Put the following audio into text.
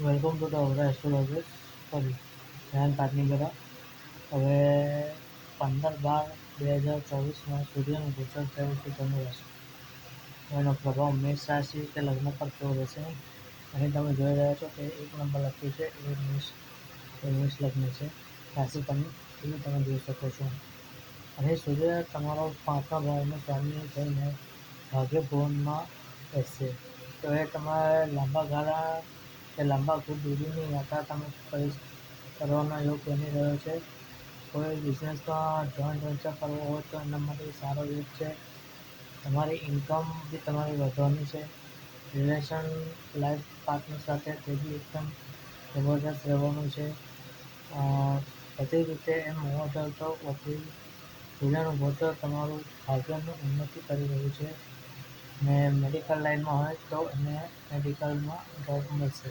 Welcome to the Aura astrologers sorry Dhyan Patnigara. હવે 15/12/2024 સૂર્યનું ગોચર થયું છે ધનુ રાશિ. એનો પ્રભાવ મેષ રાશિ કે લગ્ન પર કેવો રહેશે નહીં. અહીં તમે જોઈ રહ્યા છો કે 1 નંબર લખ્યું છે એ મેષ લગ્ન છે. રાશિ તમે જોઈ શકો છો. અહીં સૂર્ય તમારો 5મા ભાવનો સ્વામી થઈને ભાગ્ય ભુવનમાં બેસશે. તો એ તમારે લાંબા દૂરીની યાત્રા તમે કરવાનો યોગ બની રહ્યો છે. કોઈ બિઝનેસમાં જોઈન્ટ વેન્ચર કરવો હોય તો એના માટે સારો યોગ છે. તમારી ઇન્કમ બી તમારી વધવાની છે. રિલેશન લાઈફ પાર્ટનર સાથે તે બી એકદમ જબરદસ્ત રહેવાનું છે. બધી રીતે એમ હોવા જોઈએ તો સૂર્યનું ગોચર તમારું ભાગ્યનું ઉન્નતિ કરી રહ્યું છે. ને મેડિકલ લાઇનમાં હોય તો એને મેડિકલમાં જોબ મળશે.